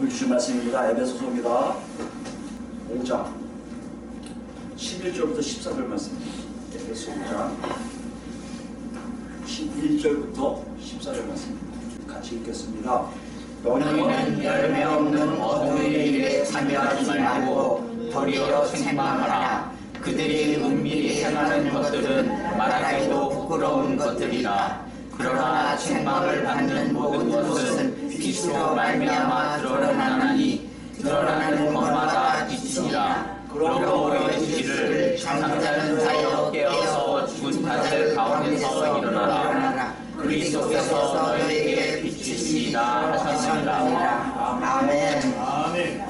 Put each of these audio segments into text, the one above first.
오늘 주신 말씀입니다. 에베소서입니다. 5장 11절부터 14절 말씀입니다. 에베소 5장 11절부터 14절 말씀입니다. 같이 읽겠습니다. 너희는 열매 없는 어두운 일에 참여하지 말고 도리어 책망하라. 그들이 은밀히 행하는 것들은 말하기도 부끄러운 것들이라. 그러나 책망을 받는 모든 것은 빛으로 말미암아 드러나나니 드러나는 것마다 빛이니라. 그러므로 너희를 잠자는 자여 깨어서 죽은 자들 가운데서 일어나라. 그리스도께서 너희에게 빛이시리라 하셨느니라. 아멘.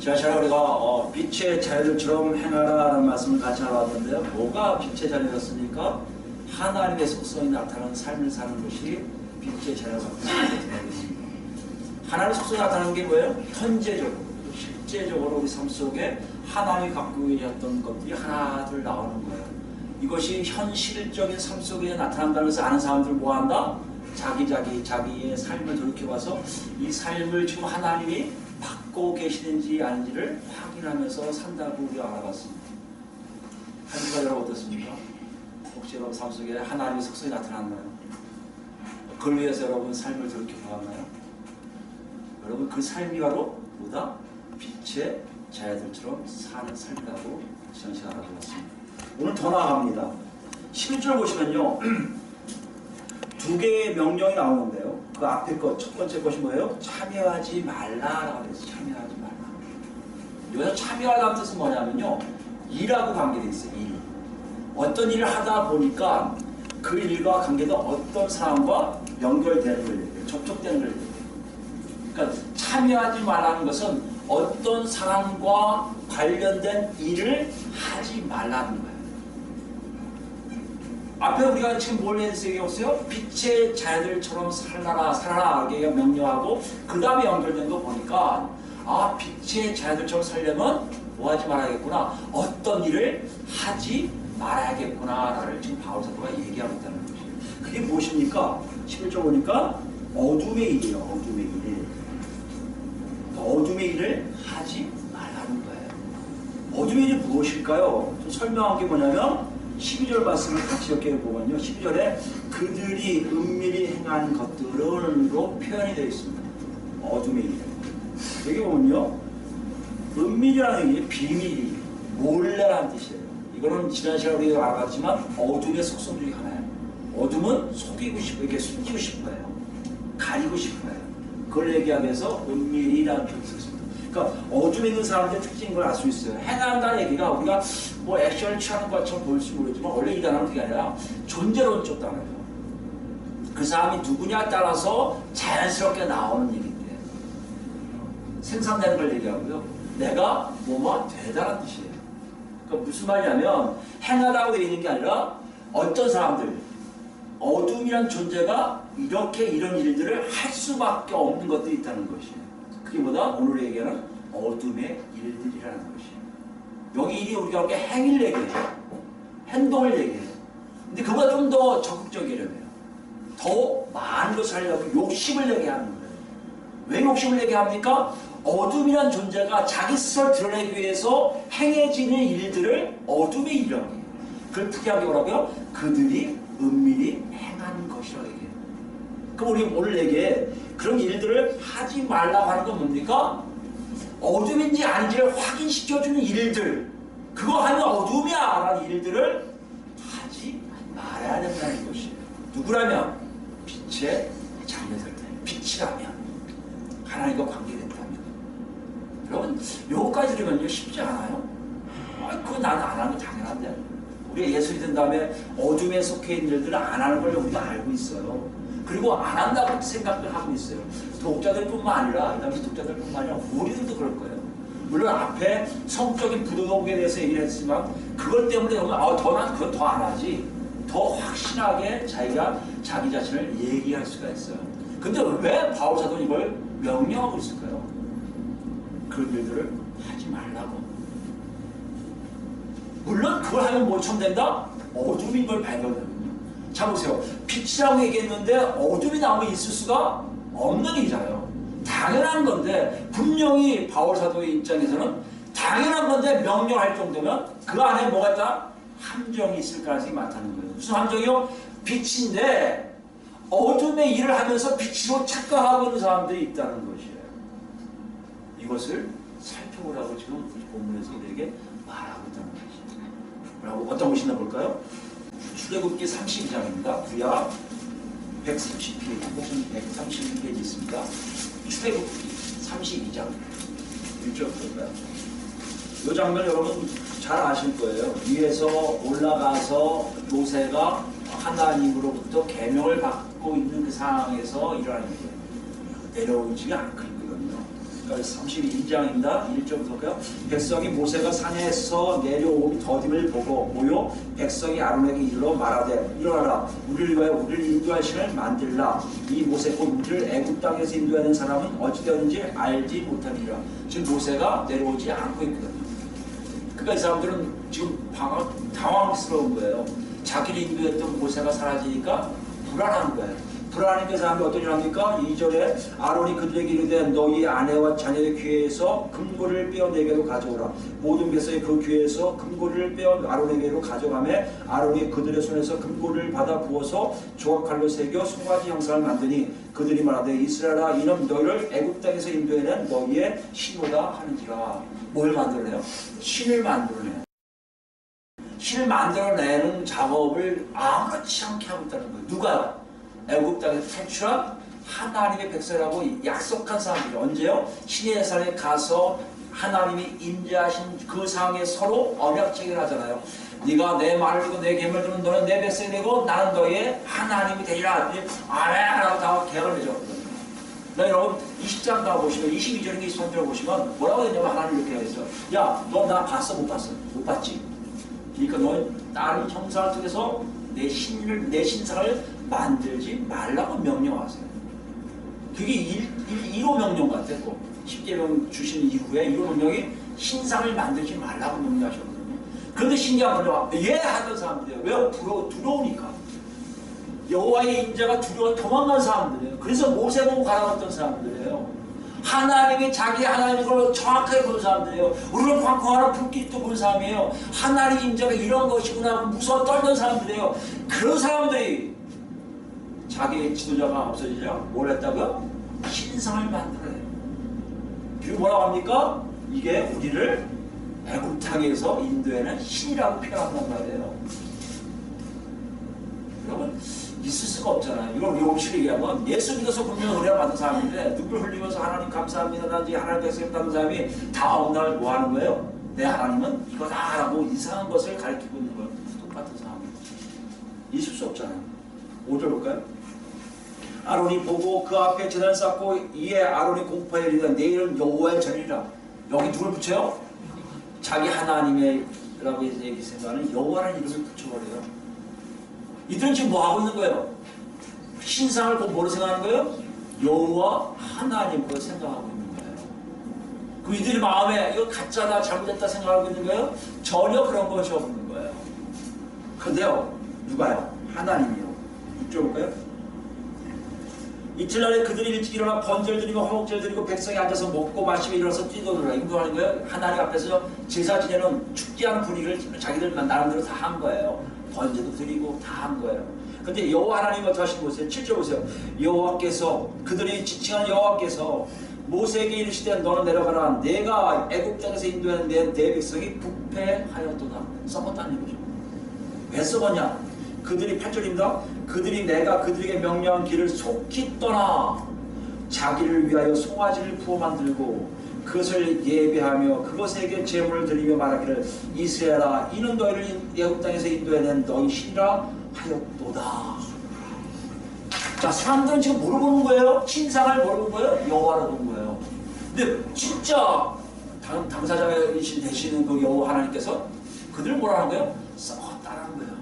자, 우리가 빛의 자녀들처럼 행하라는 말씀을 같이 알아봤는데요. 뭐가 빛의 자녀였습니까? 하나님의 속성이 나타나는 삶을 사는 것이 빛의 자녀가 되겠습니다. 하나님의 속성이 나타나는 게 뭐예요? 현재적으로, 실제적으로 우리 삶 속에 하나님이 갖고 계셨던 것들이 하나둘 나오는 거예요. 이것이 현실적인 삶 속에 나타난다는 것을 아는 사람들 뭐 한다? 자기의 삶을 돌이켜봐서 이 삶을 지금 하나님이 받고 계시는지 아닌지를 확인하면서 산다고 우리가 알아봤습니다. 한 주가 여러분 어떻습니까? 혹시 여러분 삶 속에 하나님의 속성이 나타났나요? 그걸 위해서 여러분 삶을 돌이켜보았나요? 여러분 그 삶이 바로 뭐다? 빛의 자녀들처럼 사는 삶이라고 지난 시간 알아보았습니다. 오늘 더 나아갑니다. 11절 보시면요. 두 개의 명령이 나오는데요. 그 앞에 것, 첫 번째 것이 뭐예요? 참여하지 말라라고 해서 참여하지 말라. 여기서 참여하다는 뜻은 뭐냐면요. 일하고 관계되어 있어요. 일. 어떤 일을 하다 보니까 그 일과 관계도 어떤 사람과 연결되는 걸 얘기해요. 접촉되는 걸 얘기해요. 그러니까 참여하지 말라는 것은 어떤 사람과 관련된 일을 하지 말라는 거예요. 앞에 우리가 지금 뭘 얘기했어요? 빛의 자녀들처럼 살아라 이렇게 명령하고 그 다음에 연결된 거 보니까 아, 빛의 자녀들처럼 살려면 뭐 하지 말아야겠구나, 어떤 일을 하지 말아야겠구나를 지금 바울 사도가 얘기하고 있다는 것이에요. 그게 무엇입니까? 11절 보니까 어둠의 일이에요. 어둠의 일. 어둠의 일을 하지 말라는 거예요. 어둠의 일이 무엇일까요? 좀 설명한 게 뭐냐면 12절 말씀을 같이 이렇게 보면요. 12절에 그들이 은밀히 행한 것들로 표현이 되어 있습니다. 어둠의 일. 여기 보면요. 은밀이라는 게 비밀이, 몰래라는 뜻이에요. 이거는 지난 시간에 우리가 알아봤지만 어둠의 속성 중에 하나예요. 어둠은 속이고 싶고, 이렇게 숨기고 싶어요. 가리고 싶어요. 그걸 얘기하기 위해서 은밀이라는 표현을 썼습니다. 그러니까 어둠에 있는 사람들의 특징인 걸 알 수 있어요. 행한다는 얘기가 우리가 뭐 액션을 취하는 것처럼 보일지 모르지만 원래 이 단어는 그게 아니라 존재론적 단어예요. 그 사람이 누구냐에 따라서 자연스럽게 나오는 얘기인데 생산되는 걸 얘기하고요. 내가 뭐뭐 되다라는 뜻이에요. 그러니까 무슨 말이냐면 행하다고 되어 있는 게 아니라 어떤 사람들, 어둠이란 존재가 이렇게 이런 일들을 할 수밖에 없는 것들이 있다는 것이에요. 그게 뭐다? 오늘 얘기하는 어둠의 일들이라는 것이에요. 여기 일이 우리가 이렇게 행위를 얘기해요. 행동을 얘기해요. 근데 그보다 좀 더 적극적이려면 해요. 더 많은 것을 하려고 욕심을 얘기하는 거예요. 왜 욕심을 얘기합니까? 어둠이란 존재가 자기 스스로를 드러내기 위해서 행해지는 일들을 어둠의 일이라고 해요. 그걸 특이하게 뭐라고요? 그들이 은밀히 행하는 것이라고 얘기해요. 그럼 우리 오늘 얘기해 그런 일들을 하지 말라고 하는 건 뭡니까? 어둠인지 아닌지를 확인시켜주는 일들, 그거 하면 어둠이야 라는 일들을 하지 말아야 된다는 것이에요. 누구라면? 빛의 자녀들, 빛이라면, 하나님과 관계된다면. 여러분 요거까지 들으면요 쉽지 않아요? 그거 나는 안 하는 거 당연한데, 우리가 예수를 든 다음에 어둠에 속해 있는 일들을 안 하는 걸 우리가 알고 있어요. 그리고 안 한다고 생각을 하고 있어요. 독자들뿐만 아니라, 이 당시 독자들뿐만 아니라 우리들도 그럴 거예요. 물론 앞에 성적인 부도덕에 대해서 얘기를 했지만 그것 때문에 난 그건 더 안 하지, 더 확신하게 자기가 자기 자신을 얘기할 수가 있어요. 근데 왜 바울 사도는 이걸 명령하고 있을까요? 그런 일들을 하지 말라고. 물론 그걸 하면 뭐처럼 된다? 어둠인 걸 발견하거든요. 자 보세요. 빛이라고 얘기했는데 어둠이 나오면 있을 수가 없는 일이잖아요. 당연한 건데 분명히 바울 사도의 입장에서는 당연한 건데 명령할 정도면 그 안에 뭐가 있다? 함정이 있을 가능성이 많다는 거예요. 무슨 함정이요? 빛인데 어둠의 일을 하면서 빛으로 착각하고 있는 사람들이 있다는 것이에요. 이것을 살펴보라고 지금 본문에서 우리에게 말하고 있다는 것이에요. 어떤 것이나 볼까요? 출애굽기 32장입니다. 구약 130페이지 혹은 131페이지 있습니다. 출애굽기 32장 1절 볼까요? 이 장면 여러분 잘 아실 거예요. 위에서 올라가서 모세가 하나님으로부터 계명을 받고 있는 그 상황에서 일어나는 거예요. 내려오지 않고 있거든요. 그러니까 32장입니다. 1절부터 볼까요? 백성이 모세가 산에서 내려오기 더딤을 보고 모여 백성이 아론에게 이르러 말하되 일어나라 우리를 위하여 우리를 인도할 신을 만들라. 이 모세 곧 우리를 애굽 땅에서 인도하는 사람은 어찌되었는지 알지 못하니라. 지금 모세가 내려오지 않고 있거든요. 그러니까 이 사람들은 지금 당황스러운 거예요. 자기를 인도했던 모세가 사라지니까 불안한 거예요. 불안하니까 사람이 어떤 일 합니까? 2절에 아론이 그들에게 이르되 너희 아내와 자녀의 귀에서 금고리를 빼어 내게로 가져오라. 모든 백성이 그 귀에서 금고리를 빼어 아론에게로 가져가며 아론이 그들의 손에서 금고리를 받아 부어서 조각칼로 새겨 송아지 형상을 만드니 그들이 말하되 이스라엘아 이는 너희를 애굽 땅에서 인도해낸 너희의 신호다 하는지라. 뭘 만들어내요? 신을 만들어내요. 신을 만들어내는 작업을 아무렇지 않게 하고 있다는 거예요. 누가요? 애굽 땅에서 탈출한 하나님의 백성이라고 약속한 사람들이 언제요? 시내산에 가서 하나님이 임재하신 그 상황에 서로 언약 체결하잖아요. 네가 내 말을 듣고 내 계명을 듣는 너는 내 백성이 되고 나는 너의 하나님이 되리라. 아멘하고 다 계약을 맺었거든요. 여러분 20장 가보시면 22절인가 23절 보시면 뭐라고 했냐면 하나님 이렇게 하겠어. 야, 너 나 봤어 못 봤어? 못 봤지? 그러니까 너는 다른 형상을 통해서 내 신상을 만들지 말라고 명령하세요. 그게 1호 명령 같았고 10계명 주신 이후에 1호 명령이 신상을 만들지 말라고 명령하셨거든요. 그런데 신기한 건 예 하던 사람들이에요. 왜? 두려우니까. 여호와의 인자가 두려워 도망간 사람들이에요. 그래서 모세 보고 가라갔던 사람들이에요. 하나님이 자기 하나님의 걸 정확하게 본 사람들이에요. 우리는 광활한 불길도 본 사람이에요. 하나님의 인자가 이런 것이구나 하고 무서워 떨던 사람들이에요. 그런 사람들이 자기의 지도자가 없어지자 뭘 했다고요? 신상을 만들어요. 그리고 뭐라고 합니까? 이게 우리를 애굽 땅에서 인도에는 신이라고 표현한단 말이에요. 여러분 있을 수가 없잖아요. 이걸 우리 옥시로 얘기하면 예수 믿어서 분명 은혜를 받은 사람인데 눈물 흘리면서 하나님 감사합니다 라든지 하나님 백성이라는 사람이 다음 날 뭐 하는 거예요? 내 하나님은 이거다 라고 이상한 것을 가르치고 있는 거예요. 똑같은 상황이에요. 있을 수 없잖아요. 5절 볼까요? 아론이 보고 그 앞에 제단을 쌓고 이에 아론이 공포에 이르되 내일은 여호와의 절이라. 여기 누굴 붙여요? 자기 하나님의 라고 얘기 생각하는 여호와라는 이름을 붙여버려요. 이들은 지금 뭐 하고 있는 거예요? 신상을 보고 뭐로 생각하는 거예요? 여호와 하나님 그걸 생각하고 있는 거예요. 그 이들이 마음에 이거 가짜다 잘못됐다 생각하고 있는 거예요? 전혀 그런 것이 없는 거예요. 근데요 누가요? 하나님이요. 붙여볼까요? 이틀날에 그들이 일찍 일어나 번제를 드리고 화목제를 드리고 백성이 앉아서 먹고 마시며 일어나서 뛰놀으라. 인도하는 거예요. 하나님 앞에서 제사 지내는 축제하는 분위기를 자기들 나름대로 다 한 거예요. 번제도 드리고 다 한 거예요. 근데 여호와 하나님 어떻게 하시는 보세요. 7절 보세요. 여호와께서 그들이 지칭한 여호와께서 모세에게 이르시되 너는 내려가라. 내가 애굽 땅에서 인도하는 내 백성이 부패하였도다. 썩었다는 거죠. 왜 썩었냐? 그들이 8절입니다. 그들이 내가 그들에게 명령한 길을 속히 떠나 자기를 위하여 송아지를 부어 만들고 그것을 예배하며 그것에게 제물을 드리며 말하기를 이스라엘아 이는 너희를 애굽 땅에서 인도해낸 너희 신이라 하였도다. 자, 사람들은 지금 뭐를 보는 거예요? 신상을 뭐를 보는 거예요? 여호와를 보는 거예요. 근데 진짜 당사자이신 되시는 그 여호와 하나님께서 그들을 뭐라 하는 거예요? 썩었다라는 거예요.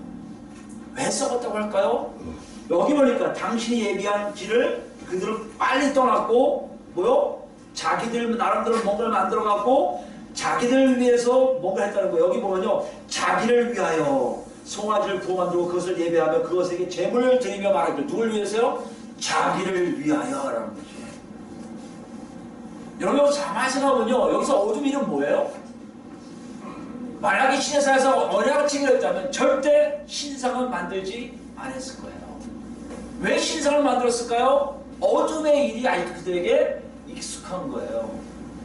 왜 썩었다고 할까요? 여기 보니까 당신이 예비한 길을 그들은 빨리 떠났고 뭐요? 자기들 나름대로 뭔가를 만들어갖고 자기들 위해서 뭔가 했다는 거예요. 여기 보면요. 자기를 위하여 송아지를 구워 만들고 그것을 예배하며 그것에게 제물을 드리며 말하기를 누굴 위해서요? 자기를 위하여 라는 거죠. 여러분 가만히 생각하면요, 여기서 어둠 이름 뭐예요? 만약에 신해사에서 언약책을 했다면 절대 신상을 만들지 않았을 거예요. 왜 신상을 만들었을까요? 어둠의 일이 아직 그들에게 익숙한 거예요.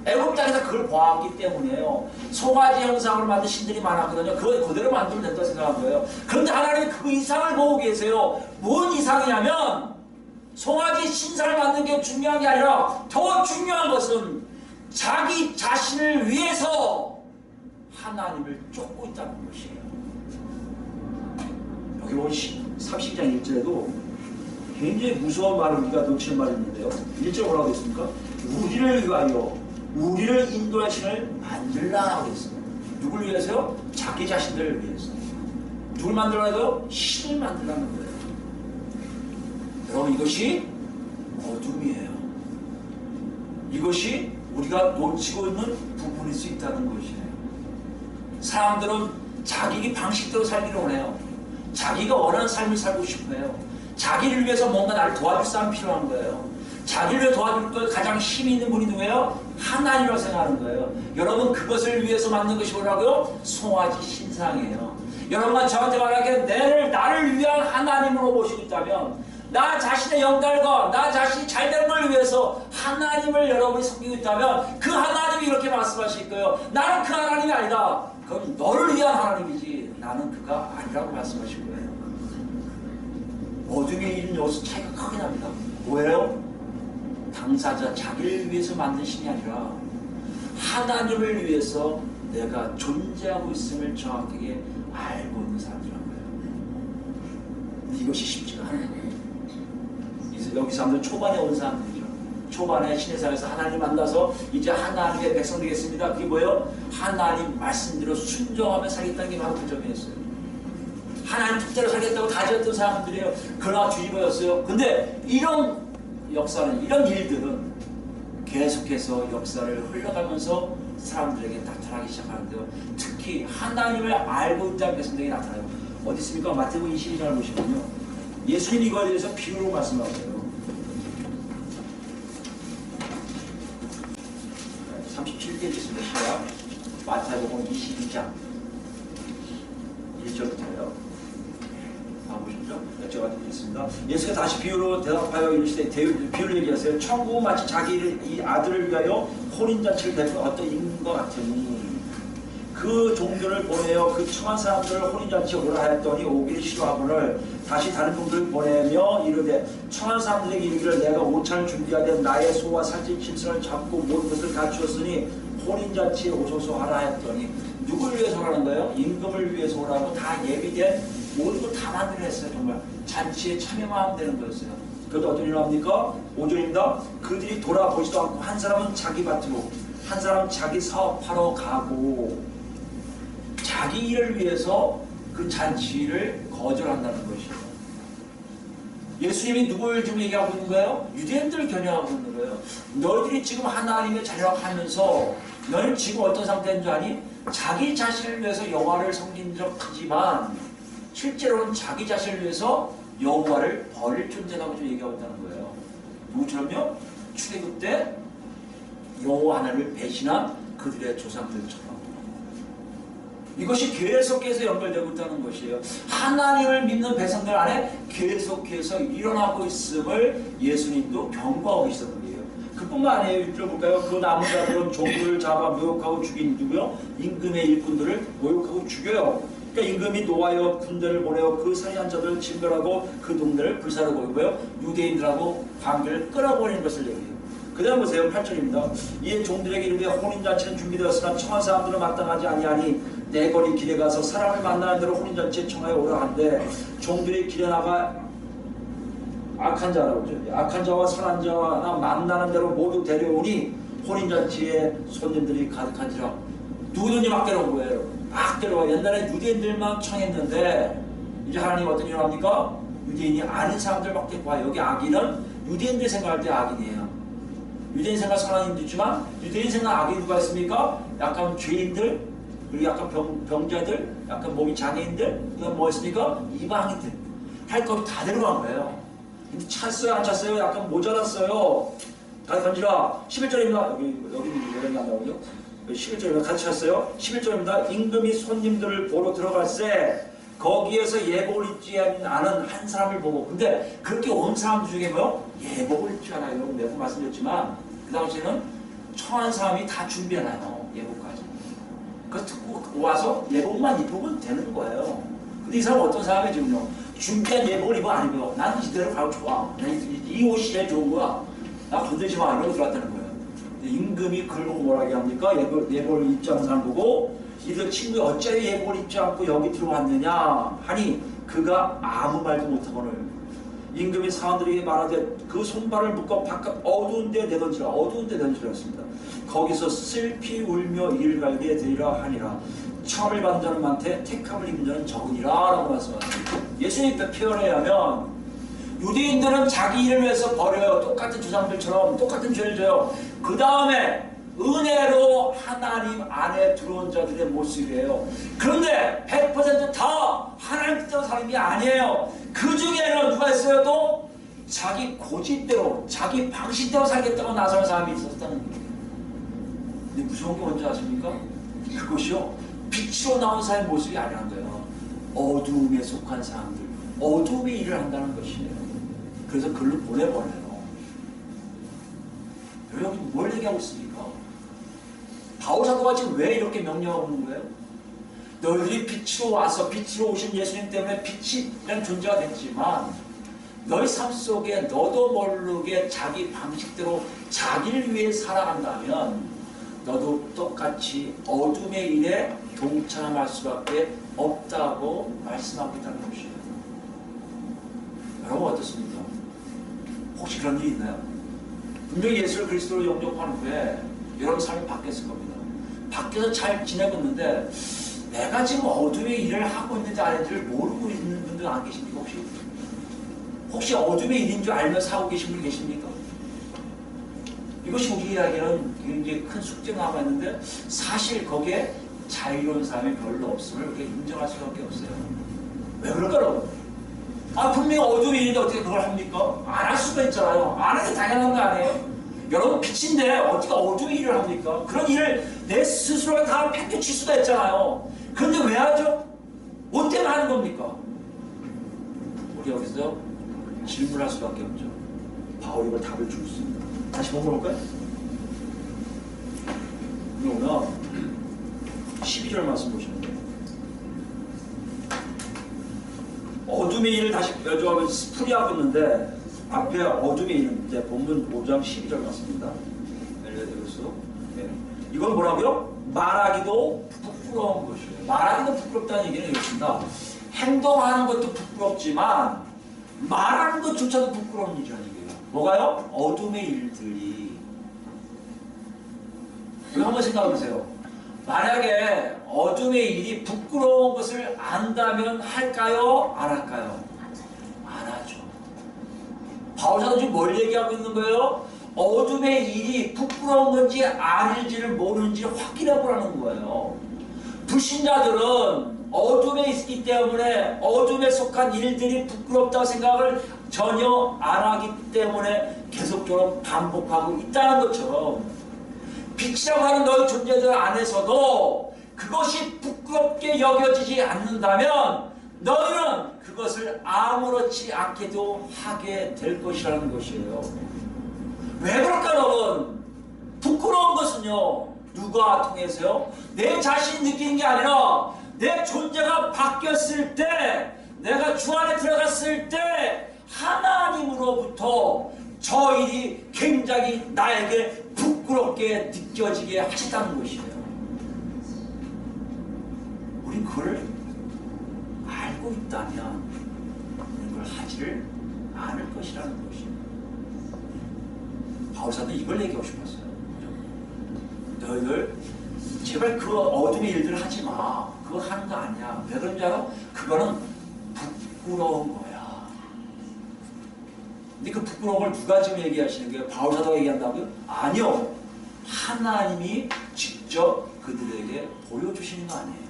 애굽 땅에서 그걸 보았기 때문에요. 송아지 형상으로 만든 신들이 많았거든요. 그걸 그대로 만들면 된다고 생각한 거예요. 그런데 하나님은 그 이상을 보고 계세요. 뭔 이상이냐면 송아지 신상을 만드는 게 중요한 게 아니라 더 중요한 것은 자기 자신을 위해서 하나님을 쫓고 있다는 것이에요. 여기 보면 32장 1절에도 굉장히 무서운 말을 우리가 놓치는 말이 있는데요. 1절 뭐라고 했습니까? 우리를 위하여 우리를 인도할 신을 만들라고 했어요. 누굴 위해서요? 자기 자신들을 위해서. 누굴 만들라고요? 신을 만들라는 거예요. 여러분, 이것이 어둠이에요. 이것이 우리가 놓치고 있는 부분일 수 있다는 것이에요. 사람들은 자기 방식대로 살기를 원해요. 자기가 원하는 삶을 살고 싶어요. 자기를 위해서 뭔가 나를 도와줄 사람이 필요한 거예요. 자기를 위해 도와줄 걸 가장 힘이 있는 분이 누구예요? 하나님이라고 생각하는 거예요. 여러분, 그것을 위해서 만든 것이 뭐라고요? 송아지 신상이에요. 여러분과 저한테 말하기에 나를 위한 하나님으로 모시고 있다면, 나 자신의 영달과 나 자신이 잘되는 걸 위해서 하나님을 여러분이 섬기고 있다면 그 하나님이 이렇게 말씀하실 거예요. 나는 그 하나님이 아니다. 그건 너를 위한 하나님이지 나는 그가 아니라고 말씀하실 거예요. 어둠에 있는 여기서 차이가 크게 납니다. 뭐예요? 당사자 자기를 위해서 만든 신이 아니라 하나님을 위해서 내가 존재하고 있음을 정확하게 알고 있는 사람들이란 거예요. 이것이 쉽지가 않아요. 여기 사람들 초반에 온 사람들이죠. 초반에 신해사에서 하나님 만나서 이제 하나님의 백성 되겠습니다. 그게 뭐예요? 하나님 말씀대로 순종하며 살겠다는 게 바로 그 점이었어요. 하나님 뜻대로 살겠다고 다짐했던 사람들이에요. 그러나 뒤집어졌어요. 근데 이런 역사는, 이런 일들은 계속해서 역사를 흘러가면서 사람들에게 나타나기 시작하는데요. 특히 하나님을 알고 있다는 백성들에게 나타나요. 어디 있습니까? 마태복음 22장을 보시면요, 예수님이 이거에 대해서 비유로 말씀하세요. 37개 있습니다. 시작. 마태복음 22장 1절부터요. 보십시오. 제가 드리겠습니다. 예수가 다시 비유로 대답하여 이르시되, 비유를 얘기하세요. 천국은 마치 자기 이 아들을 위하여 혼인잔치를 베푼 어떤 임금과 같으니 그 종들을 보내어 그 청한 사람들을 혼인잔치에 오라 하였더니 오기를 싫어하거늘 다시 다른 종들을 보내며 이르되, 청한 사람들에게 이르기를 내가 오찬을 준비하되 나의 소와 살찐 짐승을 잡고 모든 것을 갖추었으니 혼인잔치에 오소서 하라 하였더니, 누굴 위해서 오라는 거예요? 임금을 위해서 오라고 다 예비된 모든 걸 다 만들어냈어요. 정말 잔치에 참여만 하면 되는 거였어요. 그래도 어떤 일을 합니까? 5절입니다. 그들이 돌아보지도 않고 한 사람은 자기 밭으로, 한 사람은 자기 사업하러 가고, 자기 일을 위해서 그 잔치를 거절한다는 것이에요. 예수님이 누굴 지금 얘기하고 있는 거예요? 유대인들을 겨냥하고 있는 거예요. 너희들이 지금 하나님의 자녀라고 하면서 너희는 지금 어떤 상태인 줄 아니? 자기 자신을 위해서 여호와를 섬긴 적 크지만 실제로는 자기 자신을 위해서 여호와를 버릴 존재라고 좀 얘기하고 있다는 거예요. 누구처럼요? 출애굽 때 여호와 하나님을 배신한 그들의 조상들처럼. 이것이 계속해서 연결되고 있다는 것이에요. 하나님을 믿는 백성들 안에 계속해서 일어나고 있음을 예수님도 경고하고 계시던 거예요. 그뿐만 아니에요. 1절 볼까요? 그 남은 자들은 종들을 잡아 모욕하고 죽인 누구요? 임금의 일꾼들을 모욕하고 죽여요. 그러니까 임금이 노하여 군대를 보내어 그 살인한 자들을 진멸하고 그 동네를 불사르고 있고요. 유대인들하고 관계를 끊어버리는 것을 얘기해요. 그 다음 보세요. 8절입니다. 이에 종들에게 이르되 혼인잔치는 준비되었으나 청한 사람들은 마땅하지 아니하니 내 거리 길에 가서 사람을 만나는 대로 혼인잔치에 청하여 오라 한데, 종들이 길에 나가 악한 자라고 그러죠. 악한 자와 선한 자와 만나는 대로 모두 데려오니 혼인잔치에 손님들이 가득한지라. 누구든지 막 데려온 거예요. 막 데려와. 옛날에 유대인들만 청했는데 이제 하나님 어떤 일을 합니까? 유대인이 아닌 사람들 막 데리고 와요. 여기 악인은 유대인들 생각할 때 악인이에요. 유대인 생각 선한 인도 있지만 유대인 생각 악인 누가 있습니까? 약간 죄인들, 그리고 약간 병자들, 약간 몸이 장애인들, 그다음 뭐 있습니까? 이방인들. 할 거 다 데려간 거예요. 근데 찼어요, 안 찼어요? 약간 모자랐어요. 다 던지라. 11절입니다. 여기 안 나오죠? 11절입니다. 같이 했어요. 11절입니다. 임금이 손님들을 보러 들어갈새 거기에서 예복을 입지 않은 한 사람을 보고, 근데 그렇게 온 사람 중에 뭐 예복을 입지 않아요. 여러분 매번 말씀드렸지만 그 당시에는 청한 사람이 다 준비해놔요. 예복까지. 그래서 듣고 와서 예복만 입으면 되는 거예요. 근데 이 사람은 어떤 사람이 지금요? 준비한 예복을 입어 안 입어. 나는 이대로 가고 좋아. 이 옷이 제일 좋은 거야. 나 건들지 마. 이러고 들어왔다는 거예요. 임금이 그걸 보고 뭐라고 합니까? 예복을 입지 않은 사람 보고 이들 친구가 어째 예복을 입지 않고 여기 들어왔느냐 하니 그가 아무 말도 못하거늘 임금이 사람들에게 말하되 그 손발을 묶어 바깥 어두운 데 내던지라. 어두운 데 내던지라 했습니다. 거기서 슬피 울며 이를 갈게 되리라 하니라. 처음을 받은 자는 많되 택함을 입은 자는 적으니라 라고 말씀하십니다. 예수님의 표현에 의하면 유대인들은 자기 일을 위해서 버려요. 똑같은 조상들처럼 똑같은 죄를 져요. 그 다음에 은혜로 하나님 안에 들어온 자들의 모습이에요. 그런데 100% 다 하나님 뜻대로 사는 게 아니에요. 그 중에는 누가 있어요? 또 자기 고집대로 자기 방식대로 살겠다고 나서는 사람이 있었다는 거예요. 근데 무서운 게 뭔지 아십니까? 그것이요 빛으로 나온 사람의 모습이 아니란 거예요. 어두움에 속한 사람들, 어두움의 일을 한다는 것이에요. 그래서 글로 보내버려요. 여러분 뭘 얘기하고 있습니까? 바울 사도가 지금 왜 이렇게 명령하고 있는 거예요? 너희들이 빛으로 와서 빛으로 오신 예수님 때문에 빛이라는 존재가 됐지만 너희 삶 속에 너도 모르게 자기 방식대로 자기를 위해 살아간다면 너도 똑같이 어둠의 일에 동참할 수밖에 없다고 말씀하고 있다는 것이에요. 여러분 어떻습니까? 혹시 그런 일이 있나요? 분명히 예수를 그리스도로 영접한 후에 여러분 삶이 바뀌었을 겁니다. 밖에서 잘 지내고 있는데 내가 지금 어둠의 일을 하고 있는지 아닌지를 모르고 있는 분들 안 계십니까? 혹시 어둠의 일인 줄 알면서 하고 계신 분 계십니까? 이것이 우리에게는 굉장히 큰 숙제가 남아있는데 사실 거기에 자유로운 사람이 별로 없음을 이렇게 인정할 수밖에 없어요. 왜 그럴까요? 분명히 어둠의 일인데 어떻게 그걸 합니까? 안 할 수가 있잖아요. 안 하는 게 당연한 거 아니에요? 여러분 빛인데 어떻게 어둠의 일을 합니까? 그런 일을 내 스스로가 다 팽개칠 수가 있잖아요. 그런데 왜 하죠? 뭐 때문에 하는 겁니까? 우리 여기서 질문할 수밖에 없죠. 바울이 그 답을 주고 있습니다. 다시 보볼까요? 오늘 12절 말씀 보시면 돼요. 어둠의 일을 다시 여쭤보면 풀이하고 있는데 앞에 어둠의 일은 이제 본문 5장 12절 말씀입니다. 엘레데로스. 네. 이건 뭐라고요? 말하기도 부끄러운 것이에요. 말하기도 부끄럽다는 얘기는 이렇습니다. 행동하는 것도 부끄럽지만 말하는 것조차도 부끄러운 일이라는 얘기예요. 뭐가요? 어둠의 일들이. 이거 한번 생각해보세요. 만약에 어둠의 일이 부끄러운 것을 안다면 할까요? 안 할까요? 안 하죠. 바울사도 지금 뭘 얘기하고 있는 거예요? 어둠의 일이 부끄러운 건지 아닐지를 모르는지 확인해보라는 거예요. 불신자들은 어둠에 있기 때문에 어둠에 속한 일들이 부끄럽다고 생각을 전혀 안 하기 때문에 계속적으로 반복하고 있다는 것처럼 빛이라고 하는 너희 존재들 안에서도 그것이 부끄럽게 여겨지지 않는다면 너희는 그것을 아무렇지 않게도 하게 될 것이라는 것이에요. 왜 그럴까 여러분? 부끄러운 것은요 누가 통해서요? 내 자신이 느끼는 게 아니라 내 존재가 바뀌었을 때 내가 주 안에 들어갔을 때 하나님으로부터 저 일이 굉장히 나에게 부끄럽게 느껴지게 하셨다는 것이에요. 우린 그걸 알고 있다면 그걸 하지를 않을 것이라는 것이에요. 바울사도 이걸 얘기하고 싶었어요. 너희들 제발 그 어둠의 일들을 하지 마. 그거 하는 거 아니야. 왜 그런지 알아? 그거는 부끄러운 거야. 근데 그 부끄러운 걸 누가 지금 얘기하시는 거예요? 바울사도가 얘기한다고요? 아니요. 하나님이 직접 그들에게 보여주시는 거 아니에요.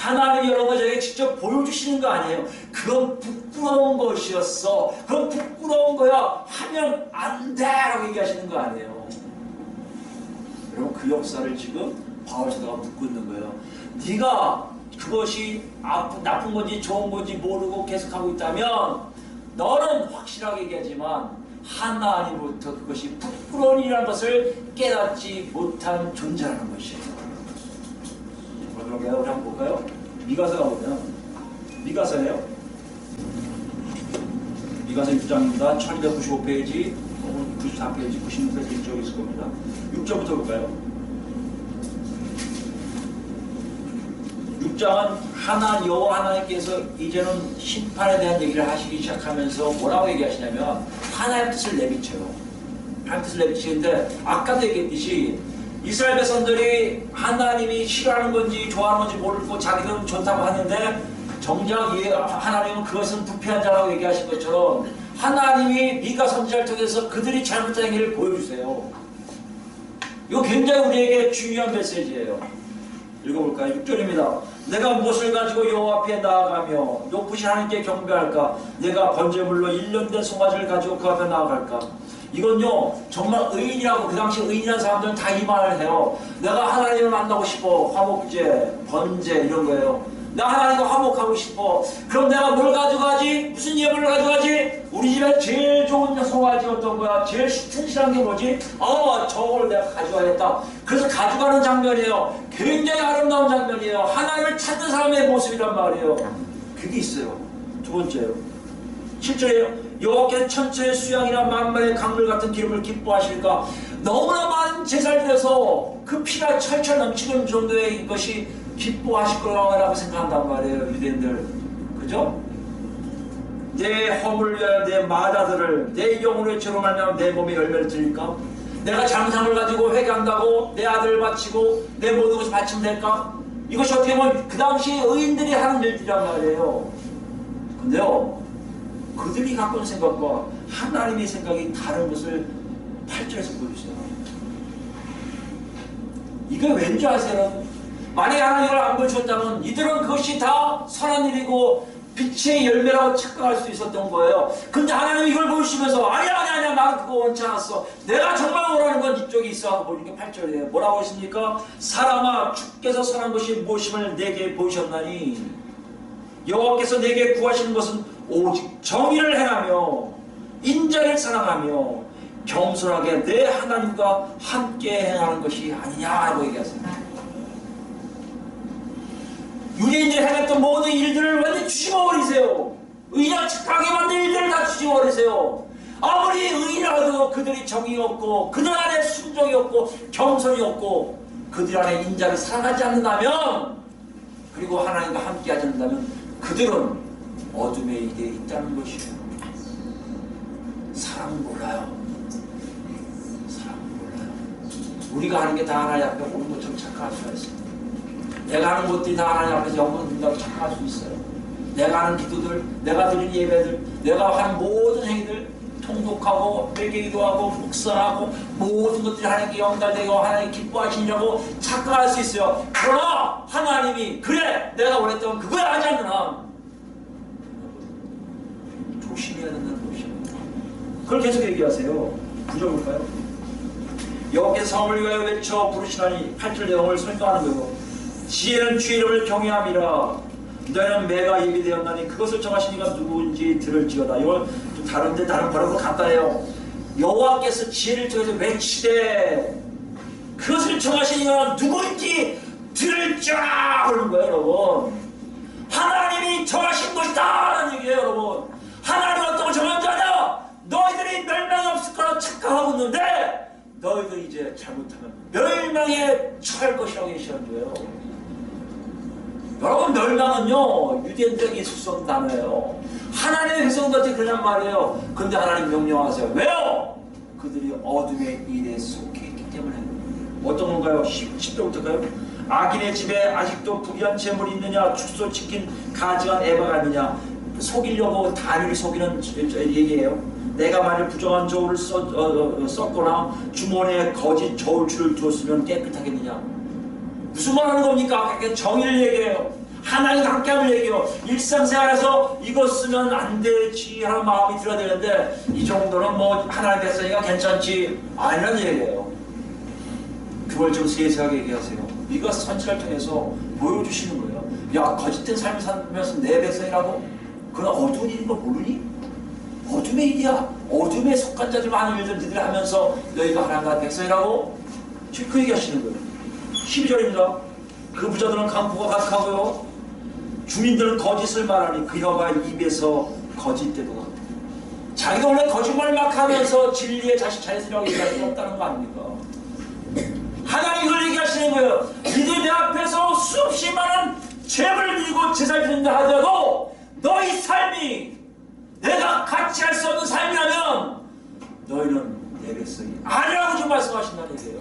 하나님이 여러분 저에게 직접 보여주시는 거 아니에요. 그건 부끄러운 것이었어. 그건 부끄러운 거야. 하면 안 돼! 라고 얘기하시는 거 아니에요. 여러분 그 역사를 지금 바울 사도가 묻고 있는 거예요. 네가 그것이 나쁜 건지 좋은 건지 모르고 계속하고 있다면 너는 확실하게 얘기하지만 하나님으로부터 그것이 부끄러운 일이라는 것을 깨닫지 못한 존재라는 것이에요. 그런가요? 우리 한번 볼까요? 미가서가 보면 미가서예요. 미가서 6장입니다. 1295페이지, 94페이지, 96페이지 이쪽에 있을 겁니다. 6절부터 볼까요? 6장은 여호와 하나님께서 이제는 심판에 대한 얘기를 하시기 시작하면서 뭐라고 얘기하시냐면 하나님의 뜻을 내비쳐요. 하나님의 뜻을 내비치는데 아까도 얘기했듯이 이스라엘 백성들이 하나님이 싫어하는 건지 좋아하는 건지 모르고 자기들은 좋다고 하는데 정작 하나님은 그것은 부패한 자라고 얘기하신 것처럼 하나님이 미가 선지자를 통해서 그들이 잘못한 행위를 보여주세요. 이거 굉장히 우리에게 중요한 메시지예요. 읽어볼까요? 6절입니다. 내가 무엇을 가지고 여호와 앞에 나아가며 높으신 하나님께 경배할까? 내가 번제물로 1년 된 송아지를 가지고 그 앞에 나아갈까? 이건요 정말 의인이라고 그 당시 의인이라는 사람들은 다 이 말을 해요. 내가 하나님을 만나고 싶어. 화목제, 번제 이런 거예요. 나 하나님과 화목하고 싶어. 그럼 내가 뭘 가져가지? 무슨 예물을 가져가지? 우리 집에 제일 좋은 송아지 어떤 거야? 제일 튼실한 게 뭐지? 저걸 내가 가져가야겠다. 그래서 가져가는 장면이에요. 굉장히 아름다운 장면이에요. 하나님을 찾는 사람의 모습이란 말이에요. 그게 있어요. 두 번째요. 7절이에요. 여호와께서 천처의 수양이나 만마의 강물 같은 기름을 기뻐하실까? 너무나 많은 제사를 드려서 그 피가 철철 넘치는 정도의 것이 기뻐하실 거라고 생각한단 말이에요. 유대인들. 그죠? 내 허물을 위하여 내 마다들을 내 영혼의 죄로 말미암아 내 몸에 열매를 드릴까? 내가 장상을 가지고 회개한다고 내 아들을 바치고 내 모든 것을 바치면 될까? 이것이 어떻게 보면 그 당시 의인들이 하는 일들이란 말이에요. 근데요 그들이 갖고 있는 생각과 하나님의 생각이 다른 것을 8절에서 보여주세요. 이게 왠지 아세요? 만약에 하나님을 안 보여주셨다면 이들은 그것이 다 선한 일이고 빛의 열매라고 착각할 수 있었던 거예요. 근데 하나님이 이걸 보시면서 아니야 나는 그거 원치 않았어. 내가 정말 원하는 건 이쪽에 있어 하고 보니까 8절이에요. 뭐라고 했습니까? 사람아 주께서 선한 것이 무엇임을 내게 보이셨나니 여호와께서 내게 구하시는 것은 오직 정의를 행하며 인자를 사랑하며 겸손하게 내 하나님과 함께 행하는 것이 아니냐라고 얘기하습니다. 유대인들이 행했던 모든 일들을 완전히 뒤집어버리세요. 의인이라 착하게 만든 일들을 다 뒤집어버리세요. 아무리 의인이라도 그들이 정이 없고 그들 안에 순종이 없고 겸손이 없고 그들 안에 인자를 사랑하지 않는다면 그리고 하나님과 함께 하지 않는다면 그들은 어둠의 일에 있다는 것이에요. 사랑은 몰라요. 사랑은 몰라요. 우리가 하는 게 다 하나님 앞에 오는 것처럼 착각할 수가 있어요. 내가 하는 것들이 다 하나님 앞에서 영광 드린다고 착각할 수 있어요. 내가 하는 기도들, 내가 드리는 예배들, 내가 하는 모든 행위들 통독하고 회개기도하고 묵상하고 모든 것들이 하나님께 영달되고 하나님 기뻐하시냐고 착각할 수 있어요. 그러나 하나님이 그래 내가 원했던 그걸 하지 않는 한 조심해야 된다는 것입니다. 그걸 계속 얘기하세요. 구절 볼까요? 여호와께서 성을 위하여 외쳐 부르시나니 8절 내용을 설명하는 거고 지혜는 주의 이름을 경외함이라 너희는 매가 예비되었나니 그것을 정하신 이가 누구인지 들을지어다. 이건 좀 다른데 다른 버릇으로 간단해요. 여호와께서 지혜를 통해서 외치되 그것을 정하신 이가 누구인지 들을지어다 그러는 거예요 여러분. 하나님이 정하신 것이다 라는 얘기예요 여러분. 하나님은 어떤 걸 정한 줄 아냐? 너희들이 멸망이 없을 거라 착각하고 있는데 너희들이 이제 잘못하면 멸망에 처할 것이라고 얘기하는 거예요. 여러분 멸망은요 유대인들에게 익숙한 단어예요. 하나님의 백성들한테 그냥 말이에요. 근데 하나님 명령하세요. 왜요? 그들이 어둠의 일에 속해 있기 때문에. 어떤 건가요? 10절부터가요? 악인의 집에 아직도 불의한 재물이 있느냐? 축소 지킨 가증한 에바가 있느냐? 속이려고 단위를 속이는 얘기예요. 내가 만일 부정한 저울을 썼거나 주머니에 거짓 저울줄을 두었으면 깨끗하겠느냐? 무슨 말 하는 겁니까? 정의를 얘기해요. 하나님과 함께함을 얘기해요. 일상생활에서 이거 쓰면 안 되지 하는 마음이 들어야 되는데 이 정도는 뭐 하나님 백성이가 괜찮지 아니라는 얘기예요. 그걸 좀 세세하게 얘기하세요. 이거 선지를 통해서 보여주시는 거예요. 야, 거짓된 삶을 살면서 내 백성이라고? 그건 어두운 일인 거 모르니? 어둠의 일이야. 어둠에 속한 자들 많은 일들 너희들이 하면서 너희가 하나님의 백성이라고? 지금 그 얘기하시는 거예요. 12절입니다. 그 부자들은 강포가 가득하고요. 주민들은 거짓을 말하니 그 혀가 입에서 거짓되도다. 자기가 원래 거짓말을 막 하면서 진리의 자신이라고 얘기할 수 없다는 거 아닙니까? 하나님 이걸 얘기하시는 거예요. 이들 내 앞에서 수없이 많은 죄를 지고 제사를 드린다 하더라도 너희 삶이 내가 같이 할 수 없는 삶이라면 너희는 내 백성이 아니라고 지금 말씀하신다는 얘기예요.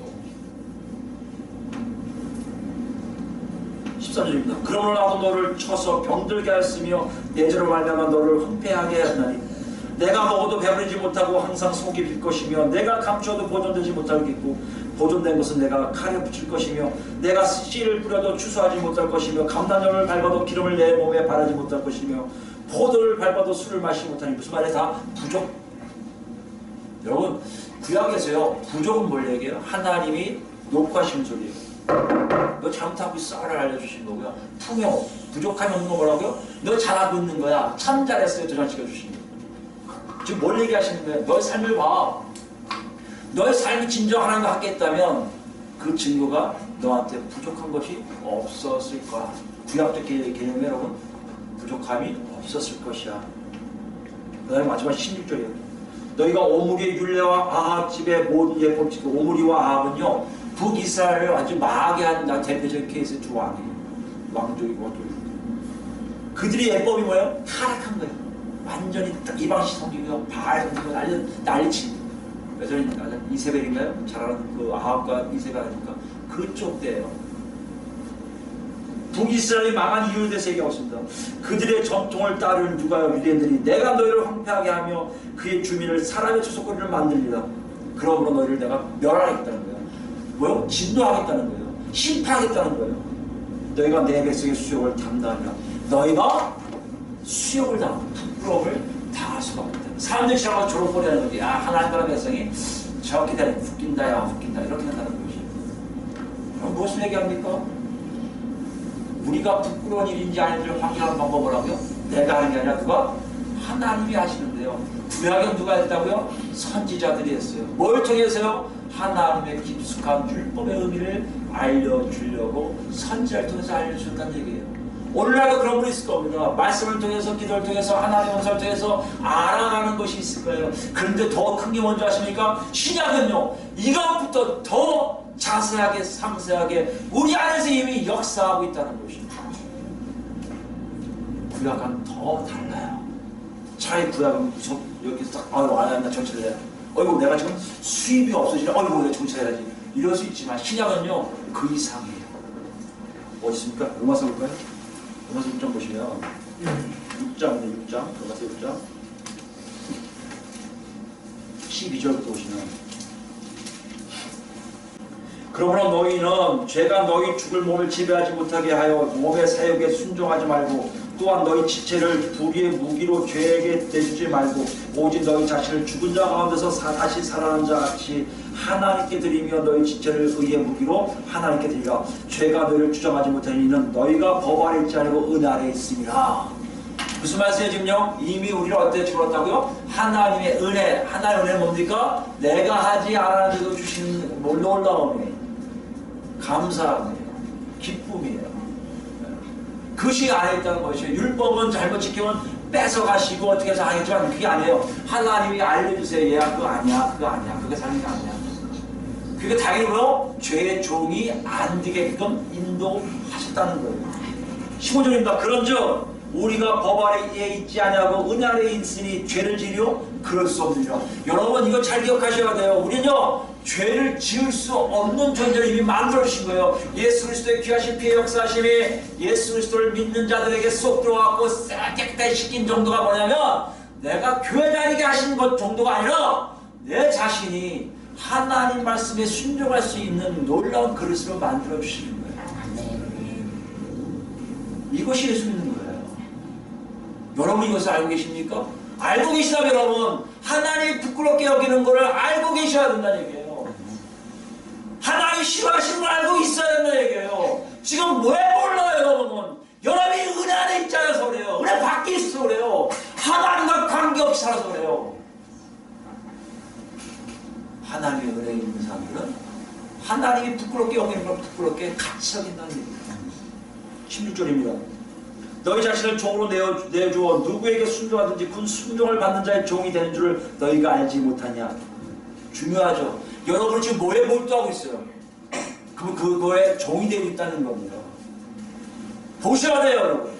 13절입니다. 그러므로 나도 너를 쳐서 병들게 하였으며 내 죄로 말미암아 너를 황폐하게 하였나니 내가 먹어도 배부르지 못하고 항상 속이 빌 것이며 내가 감추어도 보존되지 못하겠고 보존된 것은 내가 칼에 붙일 것이며 내가 씨를 뿌려도 추수하지 못할 것이며 감람나무를 밟아도 기름을 내 몸에 바르지 못할 것이며 포도를 밟아도 술을 마시지 못하니 무슨 말이에요? 다 부족. 여러분 구약에서요 부족은 뭘 얘기해요? 하나님이 높아하신 소리예요. 너 잘못하고 있어 를 알려주신 거고요. 풍요 부족함이 없는 거 뭐라고요? 너 잘하고 있는 거야. 참 잘했어요. 도전시켜 주신 거예요. 지금 뭘 얘기하시는 거예요? 너의 삶을 봐. 너의 삶이 진정 하나님과 함께 했다면 그 증거가 너한테 부족한 것이 없었을 거야. 구약적 개념이 여러분 부족함이 없었을 것이야. 그 다음에 마지막 16절이에요. 너희가 오므리의 율례와 아합 집의 모든 예법칙 오므리와 아합은요 북이스라엘을 아주 마하게 한 대표적인 케이스의 두 왕이에요. 왕족이고 그들의 예법이 뭐예요? 타락한 거예요. 완전히 이방식 성경이고 바알 성경이고 난리친 여전히 이세벨인가요? 잘 아는 그 아합과 이세벨 아닙니까? 그쪽 때예요. 북이스라엘이 망한 이유에 대해서 얘기하고 있습니다. 그들의 전통을 따르는 누가요? 유대인들이 내가 너희를 황폐하게 하며 그의 주민을 사람의 주소거리를 만들리라. 그러므로 너희를 내가 멸하겠다는 거예요. 뭐요? 진노하겠다는 거예요. 심판하겠다는 거예요. 너희가 내 백성의 수욕을 담당하리라. 너희가 수욕을 당하고 부끄러움을 당할 수가 없다. 사람들이 지나가서 졸업거리 하는 거지. 야, 하나님과 백성이 저렇게 되네. 웃긴다, 야, 웃긴다. 이렇게 한다는 것이. 그럼 무엇을 얘기합니까? 우리가 부끄러운 일인지 아닌지를 확인하는 방법은 뭐라고요? 내가 하는 게 아니라 누가? 하나님이 하시는데요. 구약은 누가 했다고요? 선지자들이 했어요. 뭘 통해서요? 하나님의 깊숙한 율법의 의미를 알려주려고 선지자를 통해서 알려준다는 얘기예요. 오늘날도 그런 분이 있을 겁니다. 말씀을 통해서 기도를 통해서 하나님의 은사를 통해서 알아가는 것이 있을 거예요. 그런데 더 큰 게 뭔지 아십니까? 신약은요. 이것부터 더 자세하게 상세하게 우리 안에서 이미 역사하고 있다는 것입니다. 구약은 더 달라요. 차라리 구약은 여기서 딱 아유 나 정치를 해야 어이구 내가 지금 수입이 없어지네 어이구 내가 정치를 해야지 이럴 수 있지만 신약은요 그 이상이에요. 어디 있습니까? 로마서 볼까요? 로마서 6장 보시면 6장인데 6장 로마서 6장 12절부터 보시면 그러므로 너희는 죄가 너희 죽을 몸을 지배하지 못하게 하여 몸의 사욕에 순종하지 말고 또한 너희 지체를 불의의 무기로 죄에게 내주지 말고 오직 너희 자신을 죽은 자 가운데서 다시 살아난 자 같이 하나님께 드리며 너희 지체를 의의 무기로 하나님께 드리라. 죄가 너희를 주장하지 못하는 이는 너희가 법 아래 있지 아니고 은 아래 있음이라. 무슨 말씀이에요 지금요? 이미 우리를 어떻게 죽었다고요? 하나님의 은혜. 하나님의 은혜는 뭡니까? 내가 하지 않았는데도 주시는 놀라운 은혜. 감사하네요. 기쁨이에요. 그것이 안에 있다는 것이에요. 율법은 잘못 지키면 뺏어가시고 어떻게 해서 하겠지만 그게 아니에요. 하나님이 알려주세요. 얘야 그거 아니야. 그거 아니야. 그게 삶이 아니야. 그게 당연히 뭐요? 죄의 종이 안 되게끔 인도하셨다는 거예요. 15절입니다. 그런즉 우리가 법 아래에 있지 아니하고 은 아래에 있으니 죄를 지으려 그럴 수 없느니라. 여러분 이거 잘 기억하셔야 돼요. 우리는요 죄를 지을 수 없는 존재를 이미 만들어 주신 거예요. 예수 그리스도의 귀하신 피의 역사하심이 예수 그리스도를 믿는 자들에게 쏙 들어왔고 깨끗하게 씻긴 정도가 뭐냐면 내가 교회 다니게 하신 것 정도가 아니라 내 자신이 하나님 말씀에 순종할 수 있는 놀라운 그릇으로 만들어 주시는 거예요. 이것이 예수 믿는 거예요. 여러분 이것을 알고 계십니까? 알고 계시다면 여러분 하나님이 부끄럽게 여기는 것을 알고 계셔야 된다는 얘기예요. 하나님이 싫어하시는 걸 알고 있어야 된다는 얘기예요. 지금 왜 몰라요 여러분? 여러분이 은혜 안에 있지 않아서 그래요. 은혜 밖에 있어서 그래요. 하나님과 관계없이 살아서 그래요. 하나님의 은혜에 있는 사람들은 하나님이 부끄럽게 여기는 걸 부끄럽게 같이 여긴다는 얘기예요. 16절입니다. 너희 자신을 종으로 내어주어 누구에게 순종하든지 그 순종을 받는 자의 종이 되는 줄을 너희가 알지 못하냐. 중요하죠. 여러분은 지금 뭐에 몰두하고 있어요? 그거에 종이 되고 있다는 겁니다. 보셔야 돼요 여러분.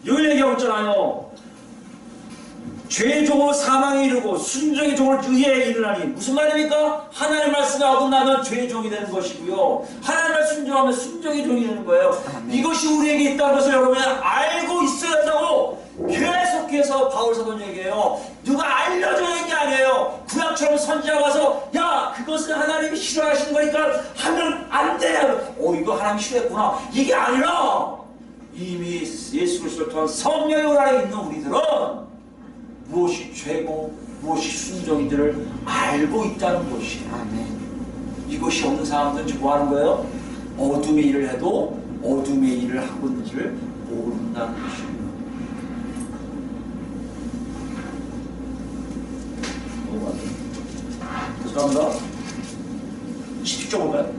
여기 얘기하고 있잖아요. 죄의 종으로 사망에 이르고 순종의 종을 의에 이르나니 무슨 말입니까? 하나님의 말씀에 어긋나면 죄의 종이 되는 것이고요. 하나님을 순종하면 순종의 종이 되는 거예요. 이것이 우리에게 있다는 것을 여러분이 알고 있어야 한다고 계속해서 바울 사도는 얘기해요. 누가 알려줘야 하는 게 아니에요. 구약처럼 선지자가 와서 야 그것은 하나님이 싫어하시는 거니까 하면 안 돼. 이거 하나님이 싫어했구나. 이게 아니라 이미 예수 그리스도를 통한 성령의 을 안에 있는 우리들은 무엇이 죄고 무엇이 순종인지를 알고 있다는 것이에요. 아멘. 이것이 없는 사람들은 지금 뭐하는 거예요? 어둠의 일을 해도 어둠의 일을 하고 있는지를 모른다는 것입니다. 감사합니다. 17절 볼까요?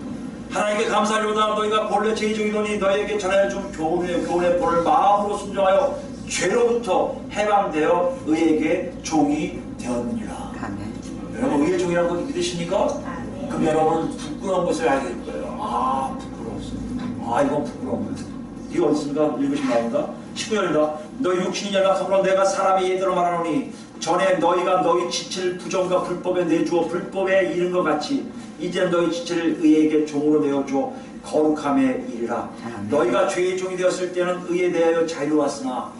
하나님께 감사하려다 너희가 본래 죄종이더니 너희에게 전하여준 교훈의 본을 마음으로 순종하여 죄로부터 해방되어 의에게 종이 되었느니라. 아멘. 여러분 의의 종이라는 거 믿으십니까? 아멘. 그럼 여러분 부끄러운 것을 알게 될 거예요. 아 부끄러웠어. 이건 부끄러운 거예요. 이거 어딨습니까? 읽으시면 나옵니다. 19절입니다. 너희 육신이 연약함으로 내가 사람의 예대로 말하노니 전에 너희가 너희 지체를 부정과 불법에 내주어 불법에 이른 것 같이 이제 너희 지체를 의에게 종으로 내어주어 거룩함에 이르라. 너희가 죄의 종이 되었을 때는 의에 대하여 자유로웠으나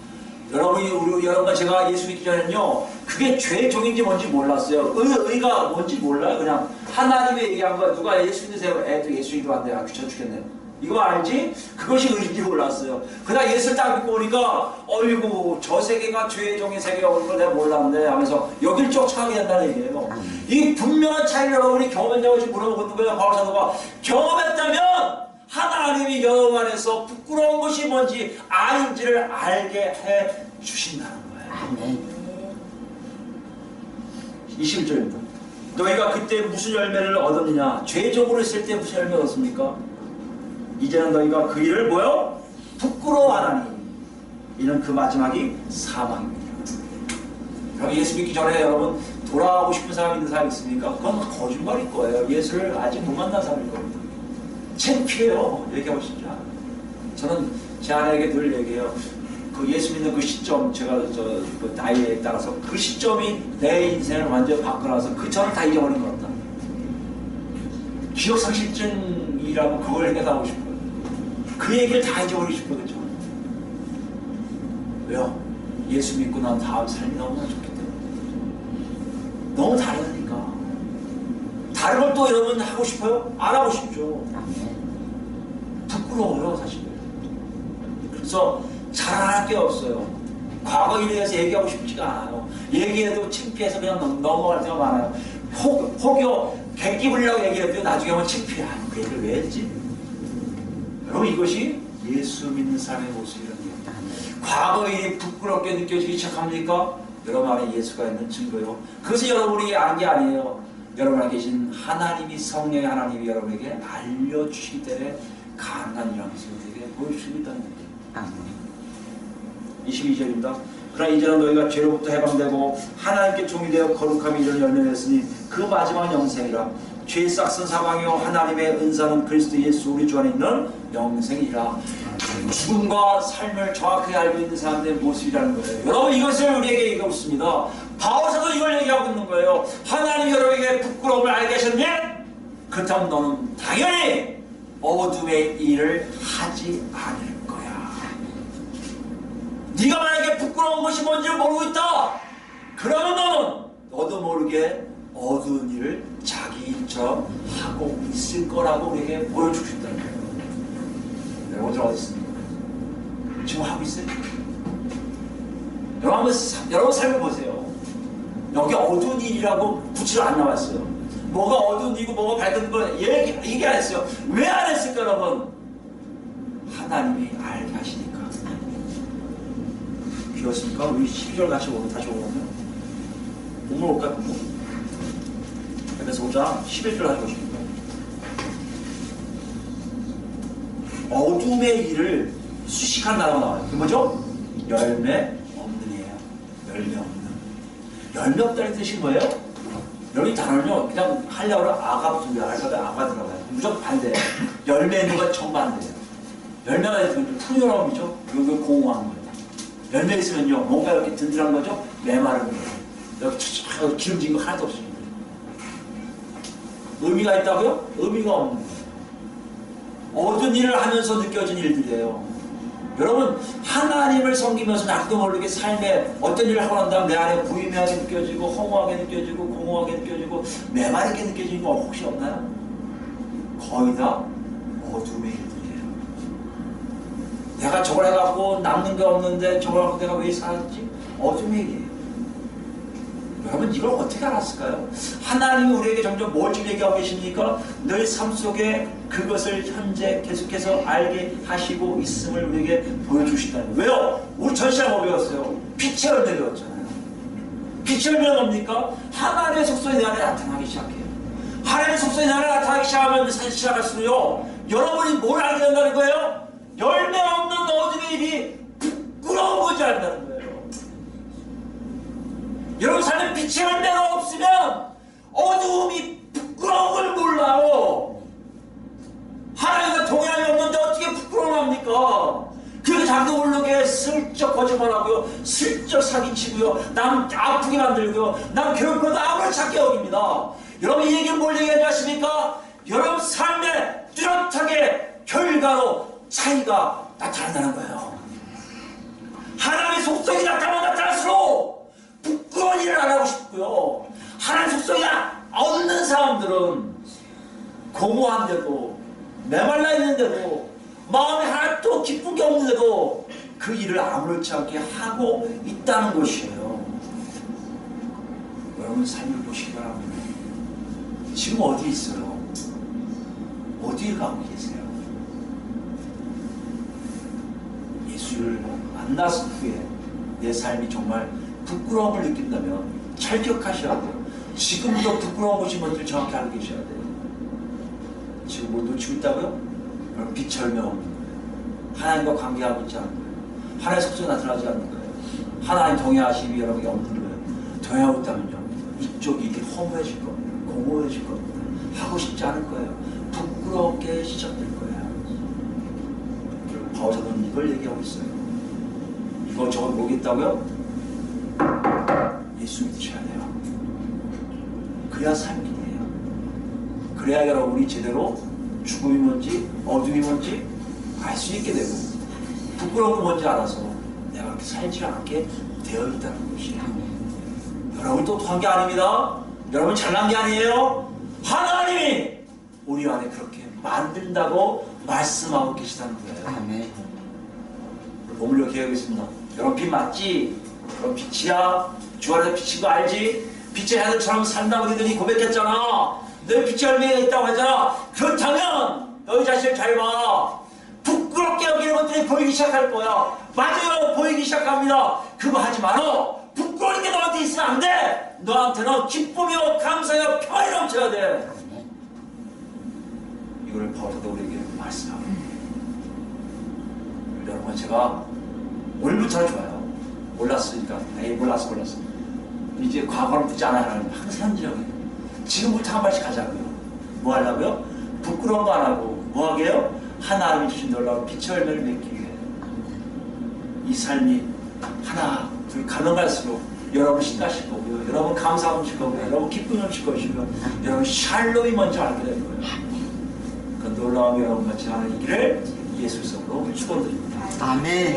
여러분과 제가 예수 믿기 전에는요 그게 죄의 종인지 뭔지 몰랐어요. 의가 뭔지 몰라요. 그냥 하나님이 얘기한 거 누가 예수 믿으세요? 애도 예수 믿으면 안 돼. 귀찮아 죽겠네요. 이거 알지? 그것이 의인지 몰랐어요. 그러다 예수를 딱 믿고 오니까 어이구 저 세계가 죄의 종의 세계라는 걸 내가 몰랐네 하면서 여길 쫓아가게 된다는 얘기예요. 이 분명한 차이를 여러분이 경험했냐고 지금 물어보는 거예요. 바울 사도가 경험했다면 하나님이 여러분 안에서 부끄러운 것이 뭔지 아닌지를 알게 해 주신다는 거예요. 아멘. 21절입니다. 너희가 그때 무슨 열매를 얻었느냐? 죄적으로 있을 때 무슨 열매 얻었습니까? 이제는 너희가 그 일을 뭐요? 부끄러워하나니 이는 그 마지막이 사망입니다. 여러분 예수 믿기 전에 여러분 돌아가고 싶은 사람이 있는 사람이 있습니까? 그건 거짓말일 거예요. 예수를 아직 못 만난 사람일 겁니다. 창피해요. 얘기하고 싶지 않아요. 저는 제 아내에게 늘 얘기해요. 그 예수 믿는 그 시점, 제가 그 나이에 따라서 그 시점이 내 인생을 완전히 바꿔놔서 그 전을 다 잊어버린 것 같다. 기억상실증이라고 그걸 해결하고 싶어요. 그 얘기를 다 잊어버리고 싶거든요. 왜요? 예수 믿고 난 다음 삶이 너무나 좋기 때문에. 너무 다르니까. 다른 걸 또 여러분 하고 싶어요? 안 하고 싶죠. 부끄러워요 사실. 그래서 자랑할 게 없어요. 과거 일에 대해서 얘기하고 싶지가 않아요. 얘기해도 창피해서 그냥 넘어갈 때가 많아요. 혹여 객기 부리라고 얘기해도 나중에 하면 창피해. 그 얘기를 왜 했지? 여러분 이것이 예수 믿는 사람의 모습이라는 거예요. 과거 일이 부끄럽게 느껴지기 시작합니까? 여러분 안에 예수가 있는 증거요. 그것이 여러분이 아는 게 아니에요. 여러분 안에 계신 하나님이 성령의 하나님이 여러분에게 알려주시기 때문에 가능한 일이라는 것을 우리에게 보여주시고 있다는 거예요. 22절입니다. 그러나 이제는 너희가 죄로부터 해방되고 하나님께 종이 되어 거룩함이 이런 열매를 냈으니 그 마지막 영생이라. 죄의 싹은 사망이요 하나님의 은사는 그리스도 예수 우리 주 안에 있는 영생이라. 죽음과 삶을 정확하게 알고 있는 사람들의 모습이라는 거예요. 여러분 이것을 우리에게 얘기하고 있습니다. 바울사도 이걸 얘기하고 있는 거예요. 하나님 여러분에게 부끄러움을 알게 하셨니? 그렇다면 너는 당연히 어둠의 일을 하지 않을 거야. 네가 만약에 부끄러운 것이 뭔지를 모르고 있다. 그러면 너도 모르게 어두운 일을 자기 일처럼 하고 있을 거라고 우리에게 보여주고 싶다는 거예요. 네, 오늘 어디 있습니까? 지금 하고 있어요? 여러분 삶을 보세요. 여기 어두운 일이라고 구치로 안 나왔어요. 뭐가 어두운 일이고 뭐가 밝은 거 얘기 안 했어요. 왜 안 했을까 여러분? 하나님이 알게 하시니까. 비었습니까? 우리 12절 다시 오면 본문 올까요? 본문? 에베소 5장 11절 하고 보십니까? 어둠의 일을 수식한 단어가 나와요. 그게 뭐죠? 열매 없는이에요. 열매 없는. 열매 없다는 뜻이 뭐예요? 여기 단어는요, 그냥 하려고 아가 붙습니다. 알파벳 아가 들어가요. 무조건 반대예요. 열매 있는 건 정반대예요. 열매가 있으면 풍요로움이죠. 여기 공허한 거예요. 열매 있으면요, 뭔가 이렇게 든든한 거죠? 메마른 거예요. 여기 촥촥 기름진 거 하나도 없습니다. 의미가 있다고요? 의미가 없는 거예요. 어두운 일을 하면서 느껴진 일들이에요. 여러분, 하나님을 섬기면서 나도 모르게 삶에 어떤 일을 하고 난 다음 내 안에 부유하게 느껴지고 허무하게 느껴지고 공허하게 느껴지고 메마르게 느껴지는 거 혹시 없나요? 거의 다 어둠의 일들이에요. 내가 저걸 해갖고 남는 게 없는데 저걸 갖고 내가 왜 살았지? 어둠의 일이에요. 여러분, 이걸 어떻게 알았을까요? 하나님이 우리에게 점점 뭘 얘기하고 계십니까? 너희 삶 속에 그것을 현재 계속해서 알게 하시고 있음을 우리에게 보여주시다는 거예요. 왜요? 우리 전시랑 뭐 배웠어요? 빛의 열매 배웠잖아요. 빛의 열매는 뭡니까? 하나님의 속성이 내 안에 나타나기 시작해요. 하나님의 속성이 내 안에 나타나기 시작하면 시작할수록요, 여러분이 뭘 알게 된다는 거예요? 열매 없는 어둠의 일이 부끄러운 거지 않는다는 거예요. 여러분 삶에 빛의 열매가 없으면 어두움이 부끄러운 걸 몰라요. 하나님과 동행함이 없는데 어떻게 부끄러워합니까? 그렇게 자기도 모르게 슬쩍 거짓말하고요, 슬쩍 사기치고요, 남 아프게 만들고요, 남 괴롭혀도 아무렇지 여깁니다. 여러분, 이 얘기는 뭘 얘기하지 않습니까? 여러분 삶에 뚜렷하게 결과로 차이가 나타난다는 거예요. 하나님의 속성이 나타날수록 부끄러운 일을 안 하고 싶고요, 하나님 속성이 없는 사람들은 공허한데도 메말라 있는데도 마음에 하나도 기쁜 게 없는데도 그 일을 아무렇지 않게 하고 있다는 것이에요. 여러분 삶을 보시기 바랍니다. 지금 어디 있어요? 어디에 가고 계세요? 예수를 만났을 후에 내 삶이 정말 부끄러움을 느낀다면 잘 기억하셔야 돼요. 지금도 부끄러운 것이 뭔지 정확히 알고 계셔야 돼요. 지금 뭘 놓치고 있다고요? 여러분, 빛의 열매 없는 거예요. 하나님과 관계하고 있지 않는 거예요. 하나님의 속성이 나타나지 않는 거예요. 하나님 동행하심이 여러분에게 없는 거예요. 동행하고 있다면요, 이쪽이 허무해질 겁니다. 공허해질 겁니다. 하고 싶지 않을 거예요. 부끄럽게 시작될 거예요. 바울사도는 이걸 얘기하고 있어요. 이거 저걸 모르겠다고요? 예수 믿으셔야 돼요. 그래야 삶이에요. 그래야 여러분이 제대로 죽음이 뭔지 어둠이 뭔지 알 수 있게 되고, 부끄러운 거 뭔지 알아서 내가 그렇게 살지 않게 되어 있다는 것이에요. 여러분 똑똑한 게 아닙니다. 여러분 잘난 게 아니에요. 하나님이 우리 안에 그렇게 만든다고 말씀하고 계시다는 거예요. 아멘. 몸을 이렇게 하겠습니다. 여러분 빛 맞지? 그럼 빛이야. 주 안에서 비친 거 알지? 빛의 하늘처럼 산다고 너희들이 고백했잖아. 너희 빛의 열매가 있다고 하잖아. 그렇다면 너희 자신을 잘 봐. 부끄럽게 여기는 것들이 보이기 시작할 거야. 맞아요, 보이기 시작합니다. 그거 하지 마라. 부끄러운 게 너한테 있으면 안 돼. 너한테는 기쁨이요 감사요 평안이 넘쳐야 돼. 이거를 바울사도 우리에게 말씀하고, 여러분 제가 오늘부터 좋아요. 몰랐으니까. 몰랐어. 이제 과거는 듣지 않아야 하는 항상 현지적이에요. 지금부터 한 발씩 가자고요. 뭐 하려고요? 부끄러운 거 안 하고 뭐 하게요? 하나님이 주신 놀라운 빛의 열매를 맺기 위해 이 삶이 하나 둘 가면 갈수록 여러분 신나실 거고요, 여러분 감사 넘칠 거고요, 여러분 기쁨 넘칠 것이고요, 여러분 샬롬이 먼저 알게 될 거예요. 그 놀라운 여러분 같이 하는 이 길을 예수 이름으로 축원드립니다. 아멘.